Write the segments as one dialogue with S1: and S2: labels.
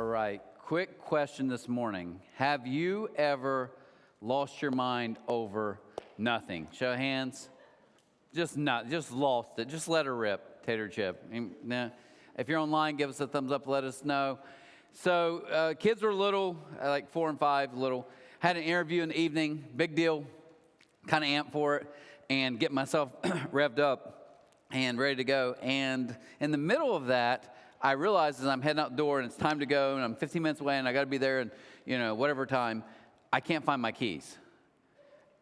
S1: All right, quick question this morning. Have you ever lost your mind over nothing? Show of hands. Just lost it. Just let her rip, Tater Chip. Nah. If you're online, give us a thumbs up, let us know. So kids were little, like 4 and 5, little. Had an interview in the evening, big deal, kind of amped for it, and get myself revved up and ready to go. And in the middle of that, I realized as I'm heading out the door and it's time to go and I'm 15 minutes away and I got to be there and, whatever time, I can't find my keys.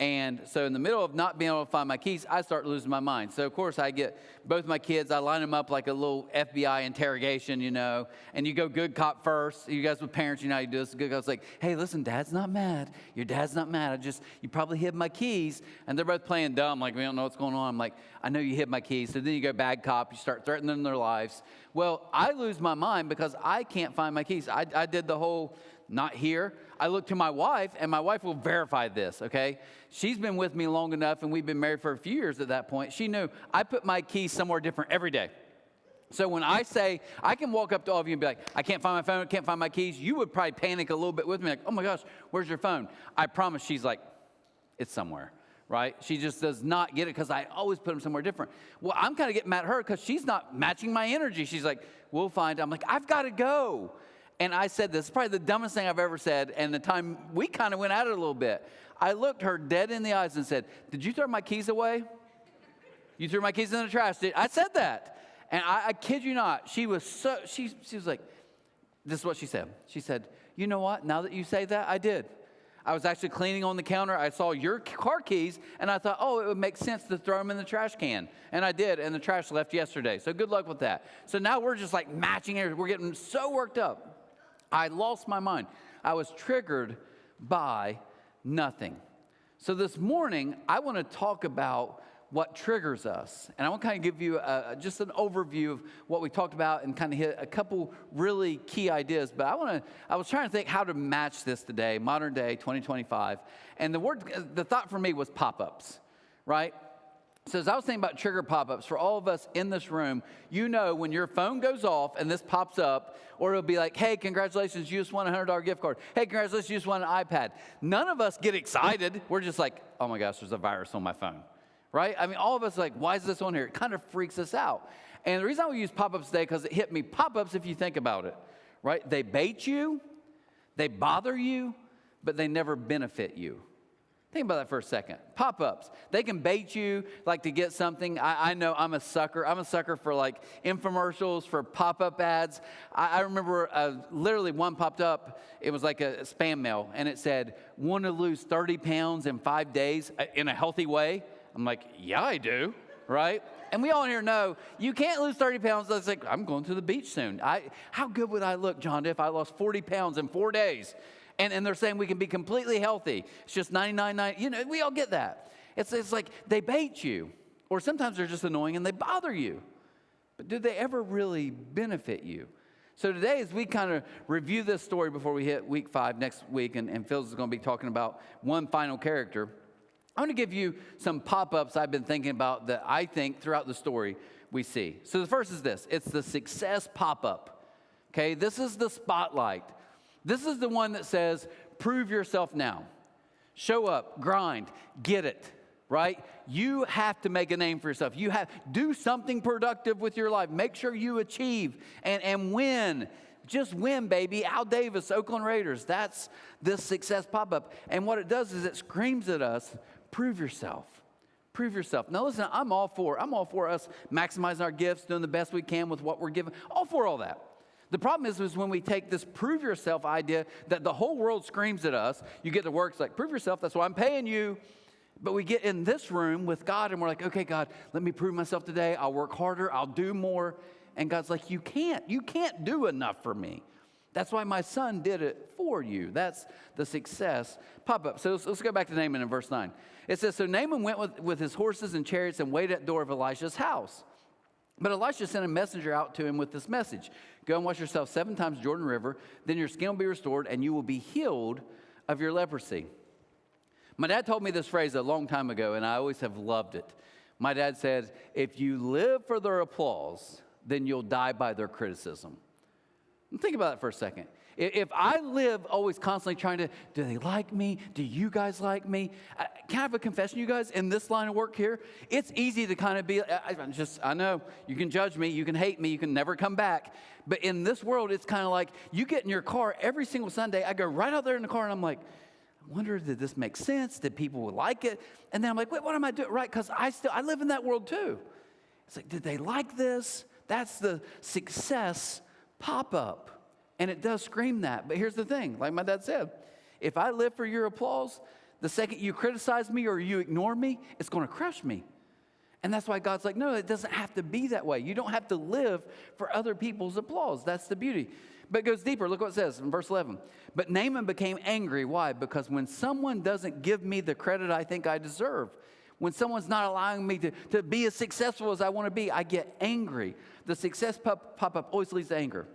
S1: And so in the middle of not being able to find my keys, I start losing my mind. So, of course, I get both my kids. I line them up like a little FBI interrogation, and you go good cop first. You guys with parents, how you do this. Good cop's like, hey, listen, Dad's not mad. Your dad's not mad. You probably hid my keys. And they're both playing dumb, like, we don't know what's going on. I'm like, I know you hid my keys. So then you go bad cop. You start threatening their lives. Well, I lose my mind because I can't find my keys. I did the whole not here. I look to my wife, and my wife will verify this, okay? She's been with me long enough, and we've been married for a few years at that point. She knew I put my keys somewhere different every day. So when I say, I can walk up to all of you and be like, I can't find my phone, I can't find my keys, you would probably panic a little bit with me, like, oh my gosh, where's your phone? I promise she's like, it's somewhere, right? She just does not get it because I always put them somewhere different. Well, I'm kind of getting mad at her because she's not matching my energy. She's like, we'll find it. I'm like, I've got to go. And I said this, probably the dumbest thing I've ever said, and the time we kind of went at it a little bit. I looked her dead in the eyes and said, did you throw my keys away? You threw my keys in the trash. I said that. And I kid you not, she was like, this is what she said. She said, you know what, now that you say that, I did. I was actually cleaning on the counter. I saw your car keys, and I thought, oh, it would make sense to throw them in the trash can. And I did, and the trash left yesterday. So good luck with that. So now we're just like matching it. We're getting so worked up. I lost my mind. I was triggered by nothing. So this morning, I want to talk about what triggers us. And I want to kind of give you just an overview of what we talked about and kind of hit a couple really key ideas. But I was trying to think how to match this today, modern day, 2025. And the thought for me was pop-ups, right? So as I was thinking about trigger pop-ups, for all of us in this room, when your phone goes off and this pops up, or it'll be like, hey, congratulations, you just won a $100 gift card. Hey, congratulations, you just won an iPad. None of us get excited. We're just like, oh my gosh, there's a virus on my phone, right? I mean, all of us are like, why is this on here? It kind of freaks us out. And the reason I would use pop-ups today, because it hit me, pop-ups, if you think about it, right? They bait you, they bother you, but they never benefit you. Think about that for a second. Pop-ups. They can bait you like to get something. I know I'm a sucker. I'm a sucker for like infomercials, for pop-up ads. I remember literally one popped up. It was like a spam mail, and it said, want to lose 30 pounds in 5 days in a healthy way? I'm like, yeah, I do, right? And we all here know you can't lose 30 pounds. It's like, I'm going to the beach soon. How good would I look, John, if I lost 40 pounds in 4 days? And they're saying we can be completely healthy. It's just 99.9. We all get that. It's like they bait you. Or sometimes they're just annoying and they bother you. But do they ever really benefit you? So today, as we kind of review this story before we hit week 5 next week, and Phil's is going to be talking about one final character, I want to give you some pop-ups I've been thinking about that I think throughout the story we see. So the first is this. It's the success pop-up. Okay, this is the spotlight. This is the one that says, prove yourself now. Show up, grind, get it, right? You have to make a name for yourself. Do something productive with your life. Make sure you achieve and win. Just win, baby. Al Davis, Oakland Raiders. That's this success pop-up. And what it does is it screams at us, prove yourself. Prove yourself. Now listen, I'm all for us maximizing our gifts, doing the best we can with what we're given. All for all that. The problem is when we take this prove yourself idea that the whole world screams at us, you get to work, it's like, prove yourself, that's why I'm paying you. But we get in this room with God and we're like, okay, God, let me prove myself today. I'll work harder. I'll do more. And God's like, you can't do enough for me. That's why my son did it for you. That's the success pop-up. So let's go back to Naaman in verse 9. It says, so Naaman went with his horses and chariots and waited at the door of Elisha's house. But Elisha sent a messenger out to him with this message. Go and wash yourself 7 times Jordan River, then your skin will be restored, and you will be healed of your leprosy. My dad told me this phrase a long time ago, and I always have loved it. My dad said, if you live for their applause, then you'll die by their criticism. Think about that for a second. If I live always constantly trying to, do they like me? Do you guys like me? Can I have a confession, you guys? In this line of work here, it's easy to kind of be, I know, you can judge me, you can hate me, you can never come back. But in this world, it's kind of like you get in your car every single Sunday. I go right out there in the car and I'm like, I wonder, did this make sense? Did people like it? And then I'm like, wait, what am I doing? Right, because I live in that world too. It's like, did they like this? That's the success pop-up. And it does scream that. But here's the thing, like my dad said, if I live for your applause, the second you criticize me or you ignore me, it's going to crush me. And that's why God's like, no, it doesn't have to be that way. You don't have to live for other people's applause. That's the beauty. But it goes deeper. Look what it says in verse 11. But Naaman became angry. Why? Because when someone doesn't give me the credit I think I deserve, when someone's not allowing me to be as successful as I want to be, I get angry. The success pop-up always leads to anger.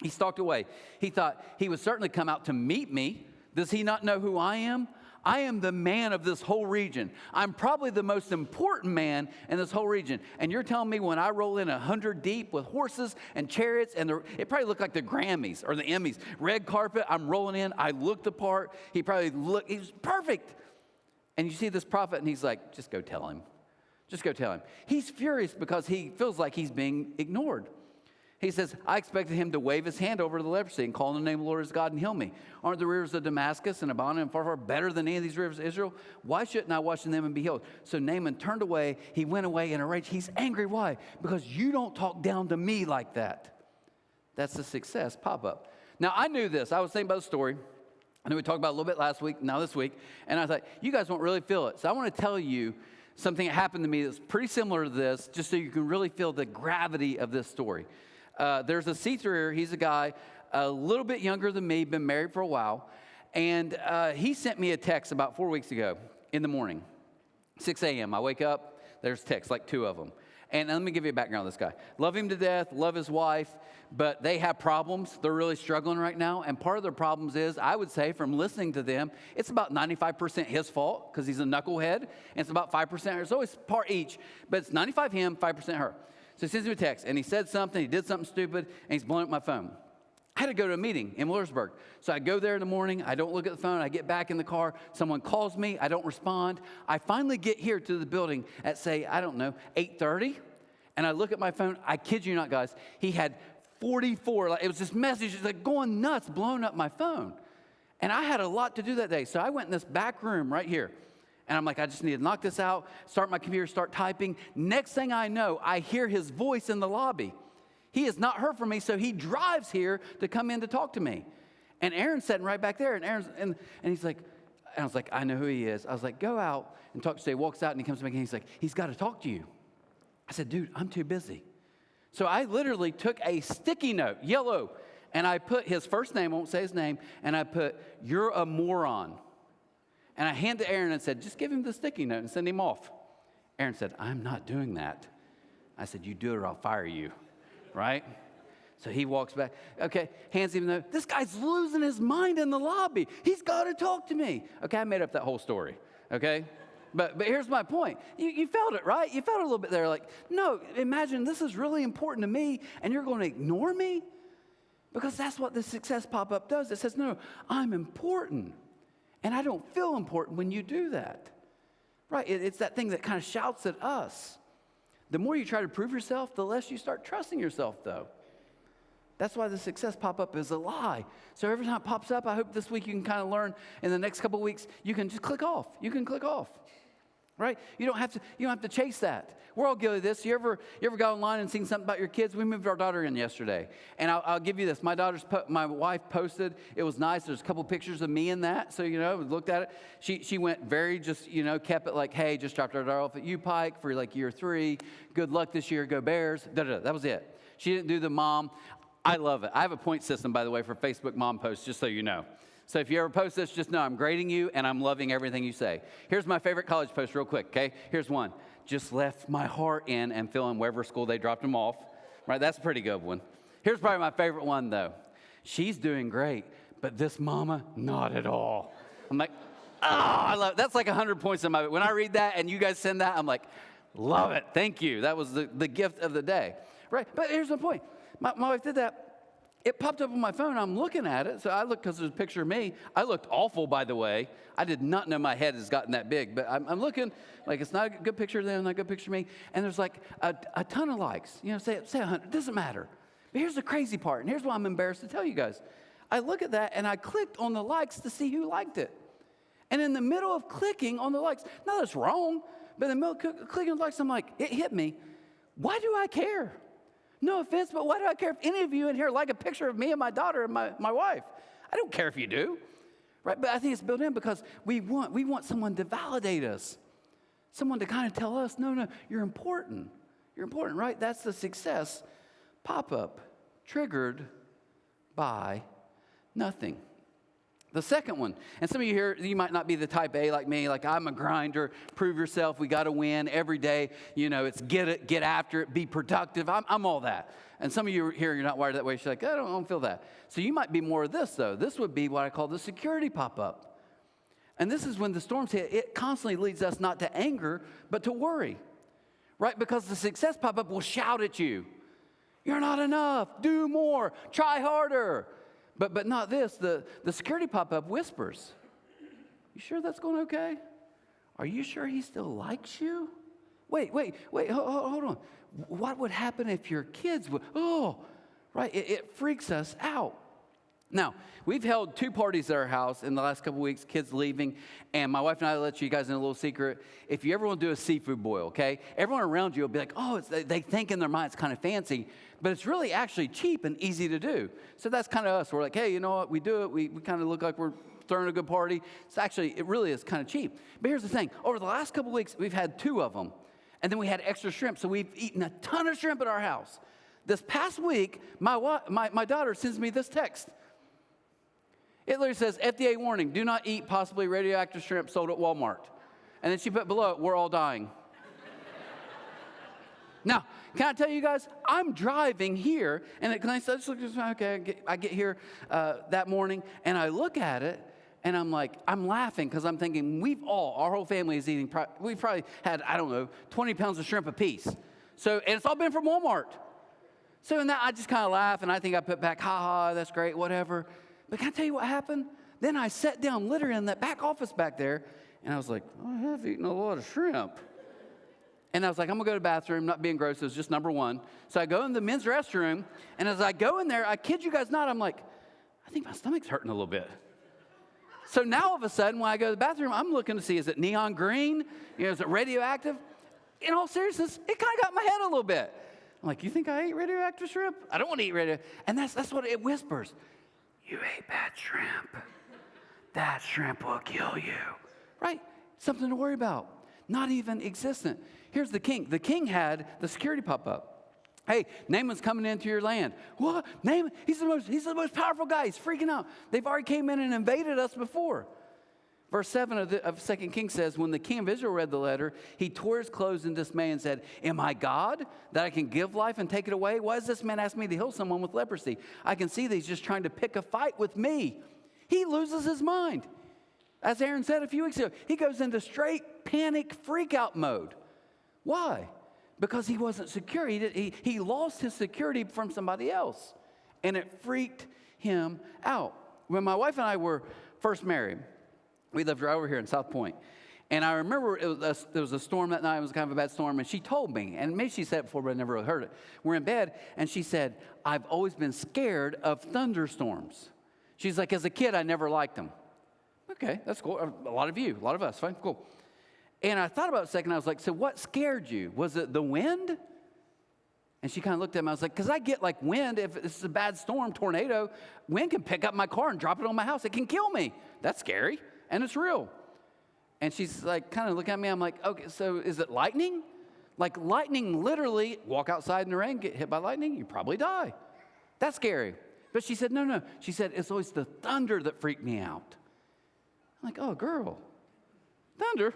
S1: He stalked away. He thought he would certainly come out to meet me. Does he not know who I am? I am the man of this whole region. I'm probably the most important man in this whole region. And you're telling me when I roll in 100 deep with horses and chariots, and it probably looked like the Grammys or the Emmys, red carpet, I'm rolling in, I looked the part. He was perfect. And you see this prophet, and he's like, just go tell him. Just go tell him. He's furious because he feels like he's being ignored. He says, I expected him to wave his hand over the leprosy and call on the name of the Lord as God and heal me. Aren't the rivers of Damascus and Abana and Pharpar better than any of these rivers of Israel? Why shouldn't I wash in them and be healed? So Naaman turned away. He went away in a rage. He's angry. Why? Because you don't talk down to me like that. That's the success pop-up. Now, I knew this. I was thinking about the story. I knew we talked about it a little bit last week, now this week. And I thought, you guys won't really feel it. So I want to tell you something that happened to me that's pretty similar to this, just so you can really feel the gravity of this story. There's a C3er. He's a guy a little bit younger than me, been married for a while. And he sent me a text about 4 weeks ago in the morning, 6 a.m. I wake up, there's texts, like 2 of them. And let me give you a background on this guy. Love him to death, love his wife, but they have problems. They're really struggling right now. And part of their problems is, I would say, from listening to them, it's about 95% his fault because he's a knucklehead. And it's about 5% her. It's always part each, but it's 95 him, 5% her. So he sends me a text, and he said something, he did something stupid, and he's blowing up my phone. I had to go to a meeting in Millersburg. So I go there in the morning, I don't look at the phone, I get back in the car, someone calls me, I don't respond. I finally get here to the building at, say, I don't know, 8:30, and I look at my phone. I kid you not, guys, he had 44, it was just messages like going nuts, blowing up my phone. And I had a lot to do that day. So I went in this back room right here. And I'm like, I just need to knock this out, start my computer, start typing. Next thing I know, I hear his voice in the lobby. He has not heard from me, so he drives here to come in to talk to me. And Aaron's sitting right back there, and he's like, and I was like, I know who he is. I was like, go out and talk to him. He walks out, and he comes to me, and he's like, he's got to talk to you. I said, dude, I'm too busy. So I literally took a sticky note, yellow, and I put his first name, I won't say his name, and I put, you're a moron. And I handed Aaron and said, just give him the sticky note and send him off. Aaron said, I'm not doing that. I said, you do it or I'll fire you, right? So he walks back. Okay, hands him the note. This guy's losing his mind in the lobby. He's got to talk to me. Okay, I made up that whole story, okay? But here's my point. You felt it, right? You felt it a little bit there. Like, no, imagine this is really important to me and you're going to ignore me? Because that's what the success pop-up does. It says, no, I'm important. And I don't feel important when you do that, right? It's that thing that kind of shouts at us. The more you try to prove yourself, the less you start trusting yourself, though. That's why the success pop-up is a lie. So every time it pops up, I hope this week you can kind of learn in the next couple of weeks, you can just click off. You can click off, right? You don't have to chase that. We're all guilty of this. You ever got online and seen something about your kids? We moved our daughter in yesterday. And I'll give you this. My wife posted. It was nice. There's a couple pictures of me in that. So, looked at it. She went very just, kept it like, hey, just dropped our daughter off at U-Pike for like year 3. Good luck this year. Go Bears. That was it. She didn't do the mom. I love it. I have a point system, by the way, for Facebook mom posts, just so you know. So if you ever post this, just know I'm grading you and I'm loving everything you say. Here's my favorite college post real quick, okay? Here's one. Just left my heart in and filling wherever school they dropped them off. Right, that's a pretty good one. Here's probably my favorite one, though. She's doing great, but this mama, not at all. I'm like, I love it. That's like 100 points in my, when I read that and you guys send that, I'm like, love it. Thank you. That was the gift of the day. Right, but here's the point. My wife did that. it popped up on my phone. I'm looking at it. So I looked because there's a picture of me. I looked awful, by the way. I did not know my head has gotten that big. But I'm looking like it's not a good picture of them, not a good picture of me. And there's like a ton of likes. You know, say 100. It doesn't matter. But here's the crazy part. And here's why I'm embarrassed to tell you guys. I look at that, and I clicked on the likes to see who liked it. And in the middle of clicking on the likes, no, that's wrong. But in the middle of clicking on the likes, I'm like, it hit me. Why do I care? No offense, but why do I care if any of you in here like a picture of me and my daughter and my wife? I don't care if you do, right? But I think it's built in because we want someone to validate us, someone to kind of tell us, no, you're important. You're important, right? That's the success pop-up triggered by nothing. The second one, and some of you here, you might not be the type A like me, like I'm a grinder, prove yourself, we got to win every day. You know, it's get it, get after it, be productive. I'm all that. And some of you here, you're not wired that way. You're like, I don't feel that. So you might be more of this, though. This would be what I call the security pop-up. And this is when the storms hit, it constantly leads us not to anger, but to worry, right? Because the success pop-up will shout at you. You're not enough. Do more. Try harder. But not this. The security pop-up whispers. You sure that's going okay? Are you sure he still likes you? Wait, hold on. What would happen if your kids would, right? It freaks us out. Now, we've held 2 parties at our house in the last couple weeks, kids leaving, and my wife and I will let you guys in a little secret. If you ever want to do a seafood boil, okay, everyone around you will be like, they think in their mind it's kind of fancy, but it's really actually cheap and easy to do. So that's kind of us. We're like, hey, you know what, we do it. We kind of look like we're throwing a good party. It really is kind of cheap. But here's the thing. Over the last couple weeks, we've had 2 of them, and then we had extra shrimp, so we've eaten a ton of shrimp at our house. This past week, my daughter sends me this text. It literally says, FDA warning, do not eat possibly radioactive shrimp sold at Walmart. And then she put below it, we're all dying. Now, can I tell you guys, I'm driving here, and I get here that morning, and I look at it, and I'm laughing because I'm thinking our whole family is eating, we've probably had, 20 pounds of shrimp apiece. So, and it's all been from Walmart. So in that, I just kind of laugh, and I think I put back, that's great, whatever. But can I tell you what happened? Then I sat down literally in that back office back there, and I was like, I have eaten a lot of shrimp. And I was like, I'm going to go to the bathroom, not being gross, it was just number 1. So I go in the men's restroom, and as I go in there, I kid you guys not, I'm like, I think my stomach's hurting a little bit. So now all of a sudden, when I go to the bathroom, I'm looking to see, is it neon green? Is it radioactive? In all seriousness, it kind of got in my head a little bit. I'm like, you think I ate radioactive shrimp? I don't want to eat radioactive. And that's what it whispers. You ate bad shrimp. That shrimp will kill you. Right? Something to worry about. Not even existent. Here's the king. The king had the security pop up. Hey, Naaman's coming into your land. What? Naaman? He's the most powerful guy. He's freaking out. They've already came in and invaded us before. Verse 7 of 2 Kings says, when the king of Israel read the letter, he tore his clothes in dismay and said, am I God that I can give life and take it away? Why does this man ask me to heal someone with leprosy? I can see that he's just trying to pick a fight with me. He loses his mind. As Aaron said a few weeks ago, he goes into straight panic freak out mode. Why? Because he wasn't secure. He lost his security from somebody else, and it freaked him out. When my wife and I were first married, we lived right over here in South Point. And I remember there was a storm that night. It was kind of a bad storm. And she told me, and maybe she said it before, but I never really heard it. We're in bed, and she said, I've always been scared of thunderstorms. She's like, as a kid, I never liked them. Okay, that's cool. A lot of us, fine, cool. And I thought about it a second. I was like, so what scared you? Was it the wind? And she kind of looked at me. I was like, because I get like wind. If it's a bad storm, tornado, wind can pick up my car and drop it on my house. It can kill me. That's scary. And it's real. And she's like, kind of looking at me. I'm like, okay, so is it lightning? Like lightning, literally, walk outside in the rain, get hit by lightning, you probably die. That's scary. But she said, no. She said, it's always the thunder that freaked me out. I'm like, oh, girl, thunder?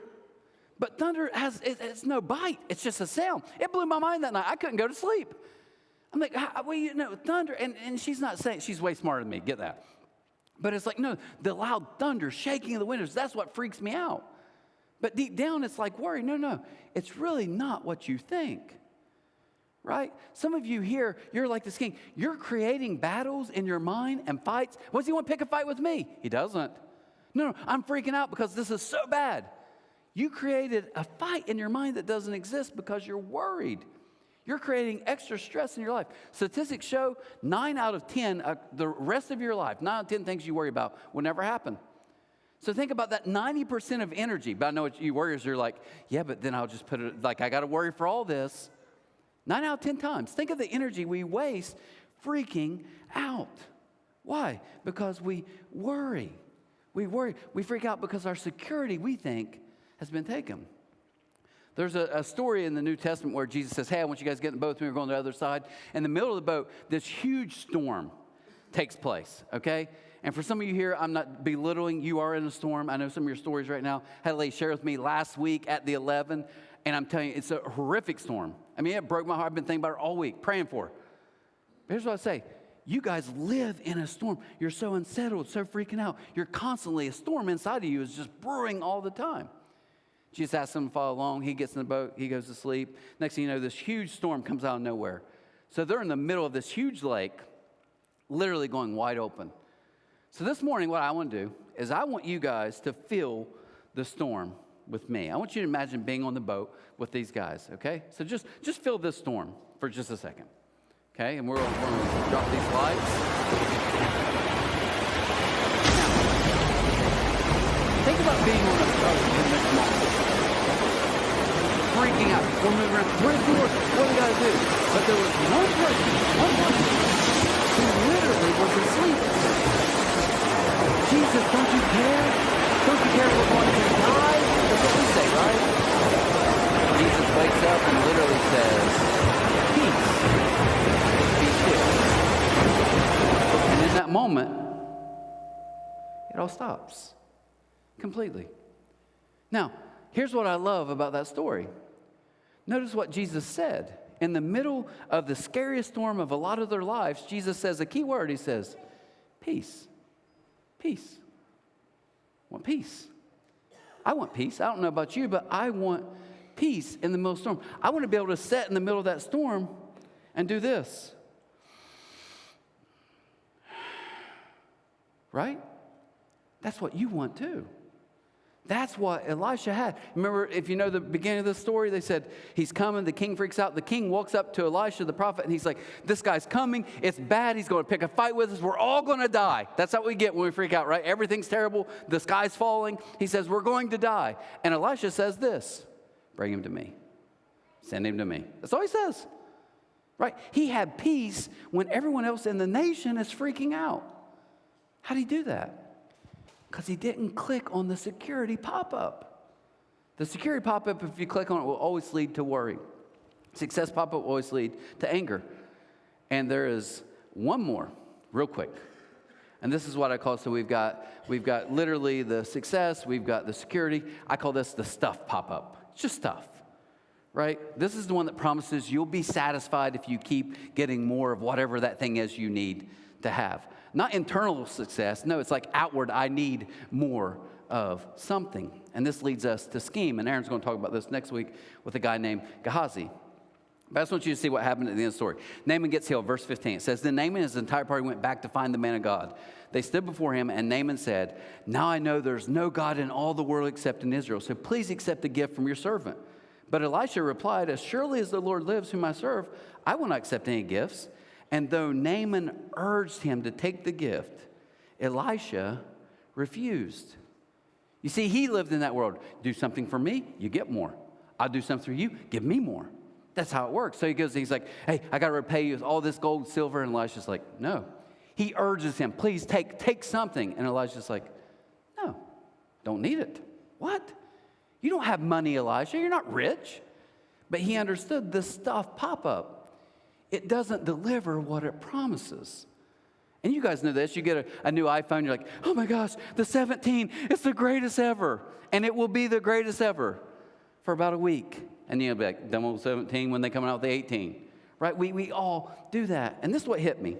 S1: But thunder it's no bite. It's just a sound. It blew my mind that night. I couldn't go to sleep. I'm like, thunder. And she's not saying, she's way smarter than me, get that. But it's like, no, the loud thunder, shaking of the windows, that's what freaks me out. But deep down, it's like worry. No, it's really not what you think. right? Some of you here, you're like this king. You're creating battles in your mind and fights. What does he want to pick a fight with me? He doesn't. No, I'm freaking out because this is so bad. You created a fight in your mind that doesn't exist because you're worried. You're creating extra stress in your life. Statistics show 9 out of 10, the rest of your life, 9 out of 10 things you worry about will never happen. So think about that 90% of energy. But I know what you worriers are like, yeah, but then I'll just put it, like I got to worry for all this. 9 out of 10 times. Think of the energy we waste freaking out. Why? Because we worry. We worry. We freak out because our security, we think, has been taken. There's a story in the New Testament where Jesus says, hey, I want you guys to get in the boat with me. We're going to the other side. In the middle of the boat, this huge storm takes place, okay? And for some of you here, I'm not belittling. You are in a storm. I know some of your stories right now. I had a lady share with me last week at the 11, and I'm telling you, it's a horrific storm. I mean, it broke my heart. I've been thinking about it all week, praying for her. But here's what I say. You guys live in a storm. You're so unsettled, so freaking out. You're constantly, a storm inside of you is just brewing all the time. Jesus asks him to follow along. He gets in the boat. He goes to sleep. Next thing you know, this huge storm comes out of nowhere. So they're in the middle of this huge lake, literally going wide open. So this morning, what I want to do is I want you guys to feel the storm with me. I want you to imagine being on the boat with these guys, okay? So just feel this storm for just a second, okay? And we're going to drop these lights. Now, think about being on a boat in this moment. Freaking out. We're moving around. Where's the Lord? What do we got to do? But there was one person who literally was asleep. Jesus, don't you care? Don't you care we're going to die? That's what we say, right? Jesus wakes up and literally says, peace, be still. And in that moment, it all stops completely. Now, here's what I love about that story. Notice what Jesus said. In the middle of the scariest storm of a lot of their lives, Jesus says a key word. He says, peace. Peace. I want peace. I want peace. I don't know about you, but I want peace in the middle of the storm. I want to be able to sit in the middle of that storm and do this. Right? That's what you want too. That's what Elisha had. Remember, if you know the beginning of the story, they said, he's coming, the king freaks out. The king walks up to Elisha, the prophet, and he's like, this guy's coming. It's bad. He's going to pick a fight with us. We're all going to die. That's what we get when we freak out, right? Everything's terrible. The sky's falling. He says, we're going to die. And Elisha says this, bring him to me. Send him to me. That's all he says, right? He had peace when everyone else in the nation is freaking out. How did he do that? Because he didn't click on the security pop-up. The security pop-up, if you click on it, will always lead to worry. Success pop-up will always lead to anger. And there is one more, real quick. And this is what I call, so we've got literally the success, we've got the security. I call this the stuff pop-up. It's just stuff, right? This is the one that promises you'll be satisfied if you keep getting more of whatever that thing is you need to have. Not internal success. No, it's like outward, I need more of something. And this leads us to scheme. And Aaron's going to talk about this next week with a guy named Gehazi. But I just want you to see what happened at the end of the story. Naaman gets healed, verse 15. It says, then Naaman and his entire party went back to find the man of God. They stood before him, and Naaman said, now I know there's no God in all the world except in Israel, so please accept a gift from your servant. But Elisha replied, as surely as the Lord lives whom I serve, I will not accept any gifts. And though Naaman urged him to take the gift, Elisha refused. You see, he lived in that world. Do something for me, you get more. I'll do something for you, give me more. That's how it works. So he's like, hey, I got to repay you with all this gold, silver. And Elisha's like, no. He urges him, please take something. And Elisha's like, no, don't need it. What? You don't have money, Elisha. You're not rich. But he understood this stuff pop up. It doesn't deliver what it promises. And you guys know this. You get a new iPhone, you're like, oh my gosh, the 17, it's the greatest ever. And it will be the greatest ever for about a week. And you'll be like, demo 17 when they come out with the 18. Right? We all do that. And this is what hit me.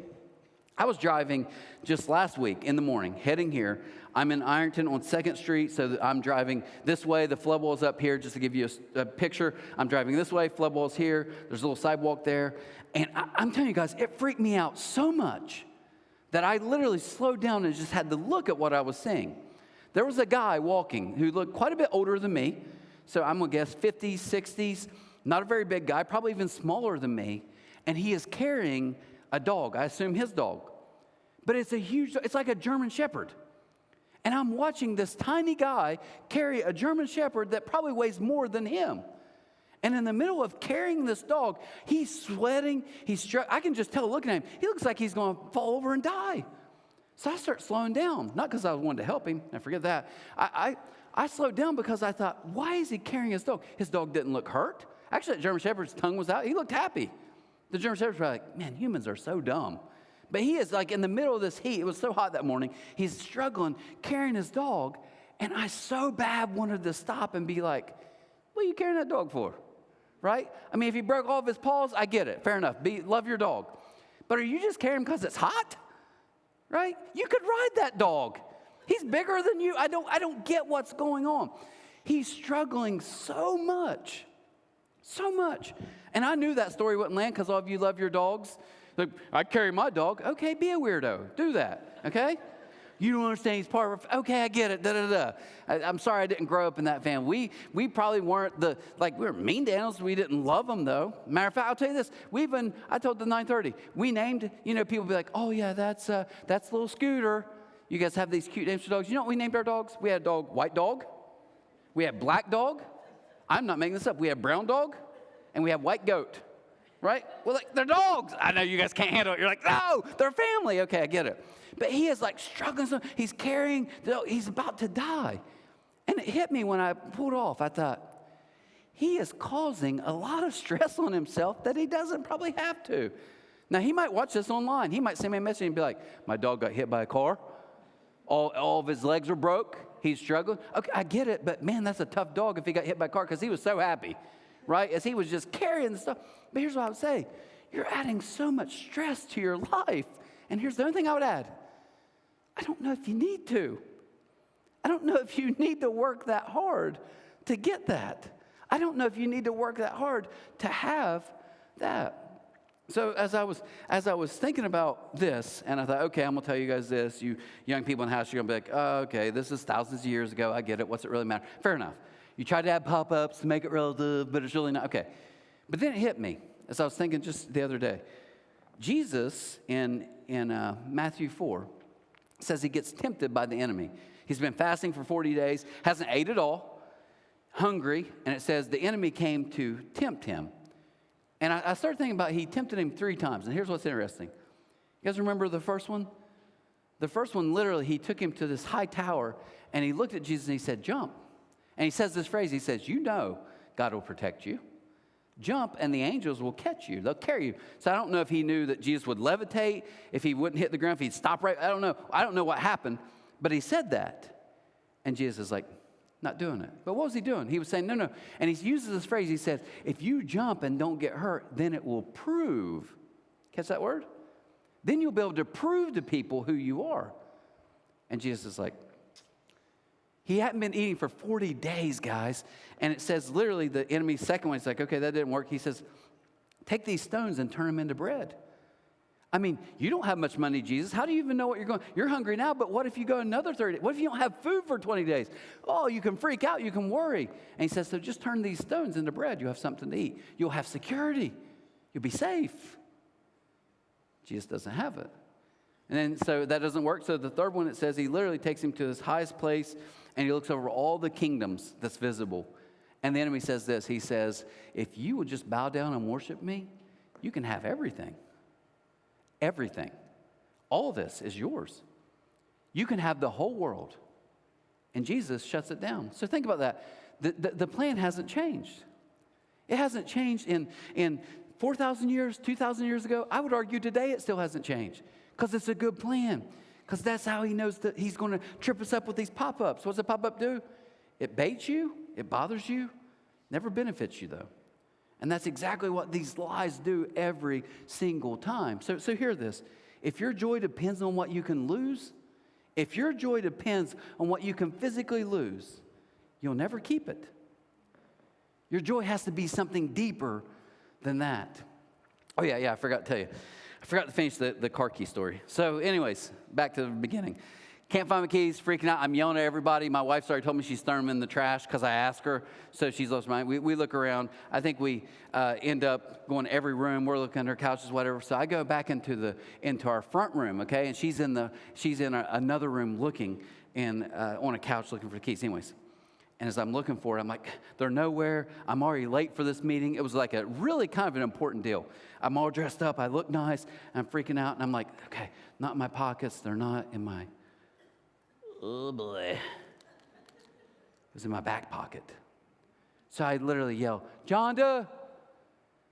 S1: I was driving just last week in the morning, heading here. I'm in Ironton on 2nd Street, so I'm driving this way. The flood wall's up here, just to give you a picture. I'm driving this way, flood wall's here. There's a little sidewalk there. And I'm telling you guys, it freaked me out so much that I literally slowed down and just had to look at what I was seeing. There was a guy walking who looked quite a bit older than me. So I'm going to guess 50s, 60s, not a very big guy, probably even smaller than me. And he is carrying a dog, I assume his dog. But it's like a German Shepherd. And I'm watching this tiny guy carry a German Shepherd that probably weighs more than him. And in the middle of carrying this dog, he's sweating, I can just tell looking at him, he looks like he's going to fall over and die. So I start slowing down, not because I wanted to help him, I forget that. I slowed down because I thought, why is he carrying his dog? His dog didn't look hurt. Actually, that German Shepherd's tongue was out. He looked happy. The German Shepherd's like, man, humans are so dumb. But he is like in the middle of this heat. It was so hot that morning. He's struggling, carrying his dog. And I so bad wanted to stop and be like, what are you carrying that dog for? Right? I mean, if he broke all of his paws, I get it. Fair enough. Love your dog. But are you just carrying him because it's hot? Right? You could ride that dog. He's bigger than you. I don't get what's going on. He's struggling so much. So much. And I knew that story wouldn't land because all of you love your dogs. Like, I carry my dog. Okay, be a weirdo. Do that. Okay? You don't understand he's part of, okay, I get it, I'm sorry I didn't grow up in that family. We probably weren't we were mean to animals. We didn't love them, though. Matter of fact, I'll tell you this. I told the 930, we named, people be like, oh, yeah, that's little Scooter. You guys have these cute names for dogs. You know what we named our dogs? We had a dog, white dog. We had black dog. I'm not making this up. We had brown dog. And we had white goat. Right? Well, they're dogs. I know you guys can't handle it. You're like, no, they're family. Okay, I get it. But he is like struggling. So he's carrying, he's about to die. And it hit me when I pulled off. I thought, he is causing a lot of stress on himself that he doesn't probably have to. Now, he might watch this online. He might send me a message and be like, my dog got hit by a car. All of his legs were broke. He's struggling. Okay, I get it. But, man, that's a tough dog if he got hit by a car because he was so happy, right, as he was just carrying the stuff. But here's what I would say. You're adding so much stress to your life. And here's the only thing I would add. I don't know if you need to. I don't know if you need to work that hard to get that. I don't know if you need to work that hard to have that. So as I was thinking about this, and I thought, okay, I'm going to tell you guys this. You young people in the house, you're going to be like, oh, okay, this is thousands of years ago. I get it. What's it really matter? Fair enough. You tried to add pop-ups to make it relative, but it's really not. Okay. But then it hit me as I was thinking just the other day. Jesus in Matthew 4 says he gets tempted by the enemy. He's been fasting for 40 days, hasn't ate at all, hungry, and it says the enemy came to tempt him. And I started thinking about he tempted him 3 times. And here's what's interesting. You guys remember the first one? The first one, literally, he took him to this high tower, and he looked at Jesus and he said, jump. And he says this phrase, he says, you know God will protect you. Jump, and the angels will catch you. They'll carry you. So I don't know if he knew that Jesus would levitate, if he wouldn't hit the ground, if he'd stop right. I don't know. I don't know what happened, but he said that. And Jesus is like, not doing it. But what was he doing? He was saying, no. And he uses this phrase. He says, if you jump and don't get hurt, then it will prove. Catch that word? Then you'll be able to prove to people who you are. And Jesus is like, he hadn't been eating for 40 days, guys. And it says literally the enemy's second one, he's like, okay, that didn't work. He says, take these stones and turn them into bread. I mean, you don't have much money, Jesus. How do you even know what you're going? You're hungry now, but what if you go another 30 days? What if you don't have food for 20 days? Oh, you can freak out. You can worry. And he says, so just turn these stones into bread. You'll have something to eat. You'll have security. You'll be safe. Jesus doesn't have it. And then so that doesn't work. So the third one, it says he literally takes him to his highest place, and he looks over all the kingdoms that's visible. And the enemy says this. He says, if you would just bow down and worship me, you can have everything. Everything. All of this is yours. You can have the whole world. And Jesus shuts it down. So think about that. The plan hasn't changed. It hasn't changed in 4,000 years, 2,000 years ago. I would argue today it still hasn't changed because it's a good plan. Because that's how he knows that he's going to trip us up with these pop-ups. What's a pop-up do? It baits you. It bothers you. Never benefits you, though. And that's exactly what these lies do every single time. So hear this. if your joy depends on what you can lose, if your joy depends on what you can physically lose, you'll never keep it. Your joy has to be something deeper than that. Oh, yeah, I forgot to tell you. I forgot to finish the car key story. So anyways, back to the beginning. Can't find my keys, freaking out. I'm yelling at everybody. My wife's already told me she's throwing them in the trash because I asked her, so she's lost her mind. We look around. I think we end up going to every room. We're looking under couches, whatever. So I go back into our front room, okay, and she's in another room looking on a couch looking for the keys. Anyways, and as I'm looking for it, I'm like, they're nowhere. I'm already late for this meeting. It was like a really kind of an important deal. I'm all dressed up. I look nice. I'm freaking out, and I'm like, okay, not in my pockets. They're not in my. Oh, boy. It was in my back pocket. So I literally yelled, Jonda,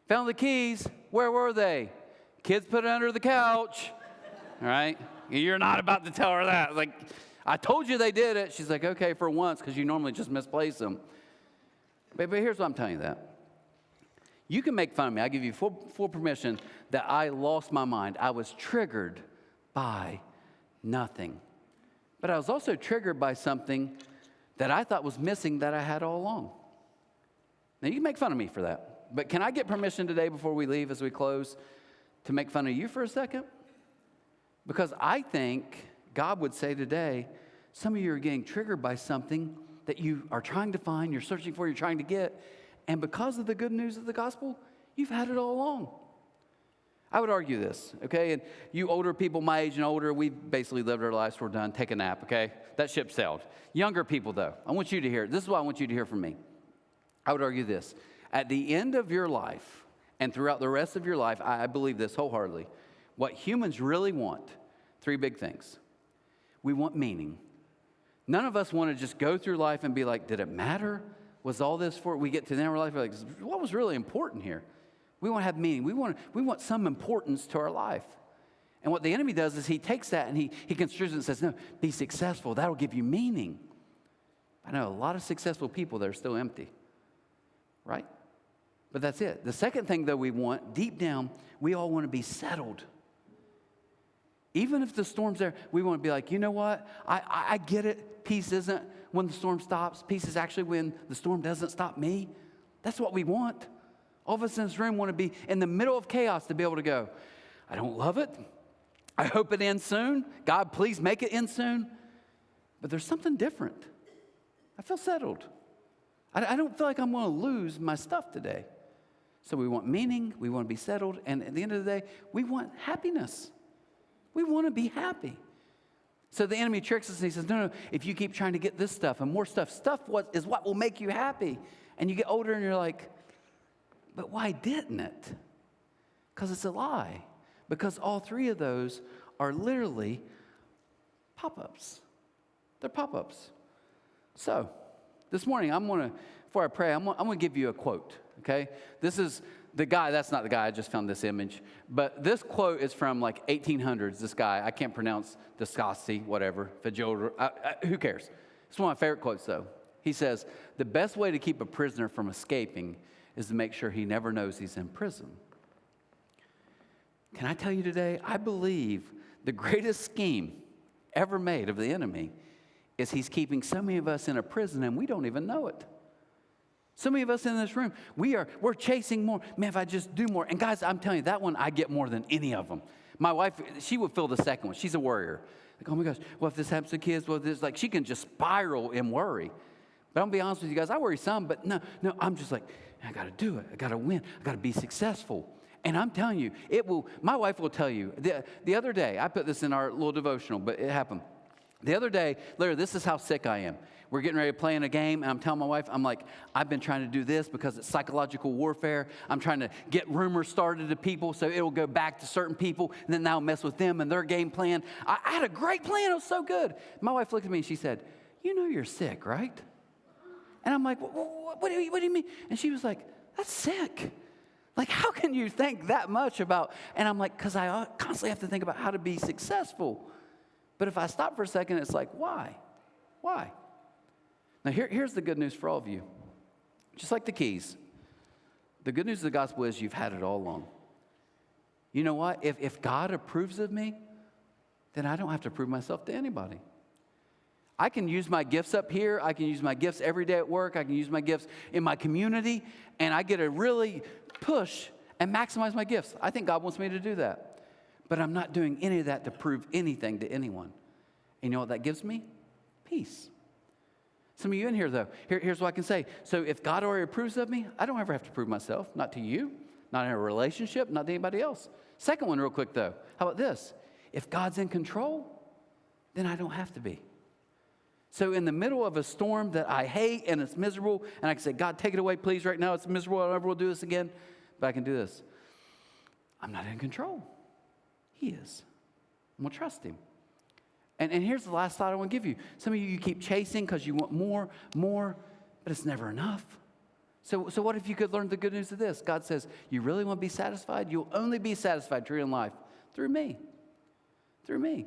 S1: found the keys. Where were they? Kids put it under the couch. All right? You're not about to tell her that. Like, I told you they did it. She's like, okay, for once, because you normally just misplace them. But here's what I'm telling you that. You can make fun of me. I give you full permission that I lost my mind. I was triggered by nothing. But I was also triggered by something that I thought was missing that I had all along. Now, you can make fun of me for that. But can I get permission today before we leave, as we close, to make fun of you for a second? Because I think God would say today, some of you are getting triggered by something that you are trying to find, you're searching for, you're trying to get. And because of the good news of the gospel, you've had it all along. I would argue this, okay? And you older people, my age and older, we've basically lived our lives. We're done. Take a nap, okay? That ship sailed. Younger people, though, I want you to hear. This is what I want you to hear from me. I would argue this. At the end of your life and throughout the rest of your life, I believe this wholeheartedly. What humans really want, three big things. We want meaning. None of us want to just go through life and be like, did it matter? Was all this for it? We get to the end of our life, we're like, what was really important here? We want to have meaning. We want some importance to our life. And what the enemy does is he takes that and he construes it and says, no, be successful. That'll give you meaning. I know a lot of successful people that are still empty, right? But that's it. The second thing, though, we want, deep down, we all want to be settled. Even if the storm's there, we want to be like, you know what? I get it. Peace isn't when the storm stops. Peace is actually when the storm doesn't stop me. That's what we want. All of us in this room want to be in the middle of chaos to be able to go, I don't love it. I hope it ends soon. God, please make it end soon. But there's something different. I feel settled. I don't feel like I'm going to lose my stuff today. So we want meaning. We want to be settled. And at the end of the day, we want happiness. We want to be happy. So the enemy tricks us and he says, no, if you keep trying to get this stuff and more stuff is what will make you happy. And you get older and you're like, but why didn't it? Because it's a lie. Because all three of those are literally pop-ups. They're pop-ups. So this morning, before I pray, I'm going to give you a quote, okay? This is the guy, that's not the guy, I just found this image. But this quote is from like 1800s, this guy. I can't pronounce Discossi, whatever, who cares? It's one of my favorite quotes, though. He says, the best way to keep a prisoner from escaping is to make sure he never knows he's in prison. Can I tell you today, I believe the greatest scheme ever made of the enemy is he's keeping so many of us in a prison and we don't even know it. So many of us in this room, we're chasing more. Man, if I just do more. And guys, I'm telling you, that one I get more than any of them. My wife, she would feel the second one. She's a worrier. Like, oh my gosh, what if this happens to kids? What if this, like, she can just spiral in worry. But I'm going to be honest with you guys, I worry some, but no, I'm just like, I got to do it. I got to win. I got to be successful. And I'm telling you, my wife will tell you. The other day, I put this in our little devotional, but it happened. The other day, Larry, this is how sick I am. We're getting ready to play in a game, and I'm telling my wife, I'm like, I've been trying to do this because it's psychological warfare. I'm trying to get rumors started to people so it'll go back to certain people, and then I'll mess with them and their game plan. I had a great plan. It was so good. My wife looked at me, and she said, you know you're sick, right? And I'm like, what do you mean? And she was like, that's sick. Like, how can you think that much about? And I'm like, because I constantly have to think about how to be successful. But if I stop for a second, it's like, why? Why? Now, here's the good news for all of you. Just like the keys, the good news of the gospel is you've had it all along. You know what? If God approves of me, then I don't have to prove myself to anybody. I can use my gifts up here. I can use my gifts every day at work. I can use my gifts in my community, and I get to really push and maximize my gifts. I think God wants me to do that. But I'm not doing any of that to prove anything to anyone. And you know what that gives me? Peace. Some of you in here, though, here's what I can say. So if God already approves of me, I don't ever have to prove myself, not to you, not in a relationship, not to anybody else. Second one real quick, though. How about this? If God's in control, then I don't have to be. So in the middle of a storm that I hate and it's miserable, and I can say, God, take it away, please, right now. It's miserable. I never will do this again. But I can do this. I'm not in control. He is. I'm going to trust him. And here's the last thought I want to give you. Some of you keep chasing because you want more, but it's never enough. So what if you could learn the good news of this? God says, you really want to be satisfied? You'll only be satisfied true in life through me. Through me.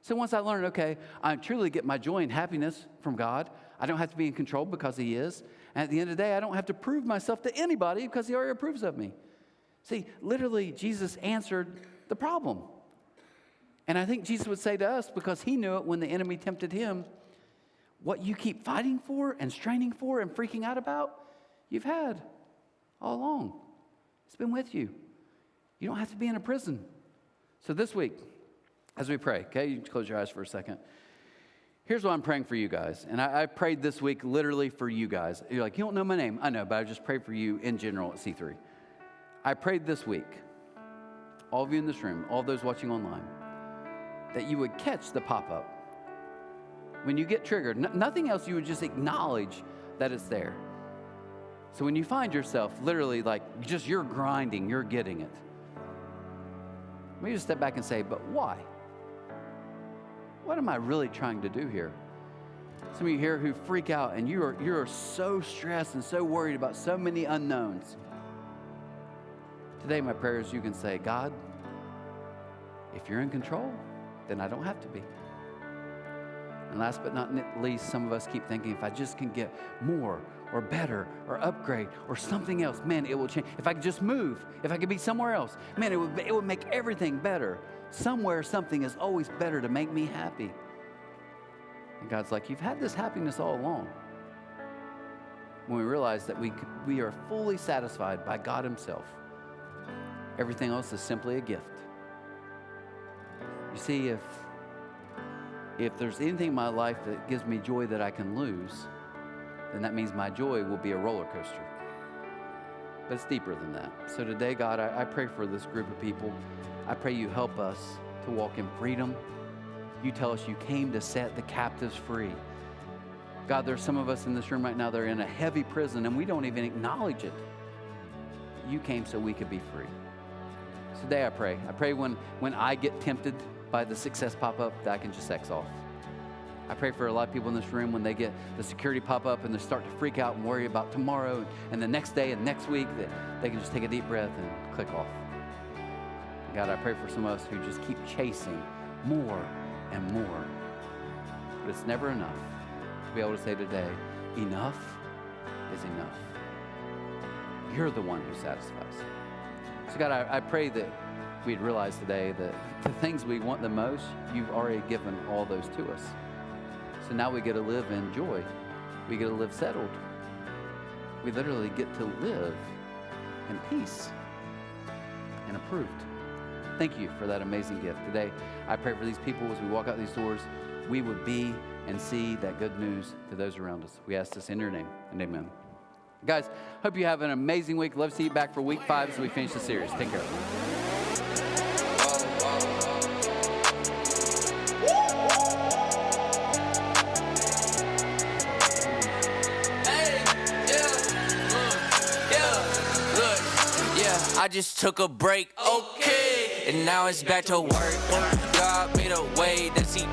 S1: So once I learned, okay, I truly get my joy and happiness from God. I don't have to be in control because he is. And at the end of the day, I don't have to prove myself to anybody because he already approves of me. See, literally, Jesus answered the problem. And I think Jesus would say to us, because he knew it when the enemy tempted him, what you keep fighting for and straining for and freaking out about, you've had all along. It's been with you. You don't have to be in a prison. So this week, as we pray, okay, you can close your eyes for a second. Here's what I'm praying for you guys. And I prayed this week literally for you guys. You're like, you don't know my name. I know, but I just prayed for you in general at C3. I prayed this week, all of you in this room, all those watching online, that you would catch the pop-up. When you get triggered, nothing else, you would just acknowledge that it's there. So when you find yourself literally like just you're grinding, you're getting it. Let me just step back and say, but why? What am I really trying to do here? Some of you here who freak out and you're so stressed and so worried about so many unknowns. Today my prayer is you can say, God, if you're in control, then I don't have to be. And last but not least, some of us keep thinking, if I just can get more or better or upgrade or something else, man, it will change. If I could just move, if I could be somewhere else, man, it would make everything better. Somewhere, something is always better to make me happy. And God's like, you've had this happiness all along. When we realize that we are fully satisfied by God himself, everything else is simply a gift. You see, if there's anything in my life that gives me joy that I can lose, then that means my joy will be a roller coaster. But it's deeper than that. So today, God, I pray for this group of people. I pray you help us to walk in freedom. You tell us you came to set the captives free. God, there's some of us in this room right now that are in a heavy prison and we don't even acknowledge it. You came so we could be free. So today I pray when I get tempted by the success pop-up that I can just X off. I pray for a lot of people in this room when they get the security pop-up and they start to freak out and worry about tomorrow and the next day and next week, that they can just take a deep breath and click off. God, I pray for some of us who just keep chasing more and more. But it's never enough to be able to say today, enough is enough. You're the one who satisfies. So God, I pray that we'd realize today that the things we want the most, you've already given all those to us. So now we get to live in joy. We get to live settled. We literally get to live in peace and approved. Thank you for that amazing gift. Today, I pray for these people as we walk out these doors, we would be and see that good news to those around us. We ask this in your name, and amen. Guys, hope you have an amazing week. Love to see you back for week 5 as we finish the series. Take care.
S2: I just took a break, okay, and now it's back to work. God made a way, that's he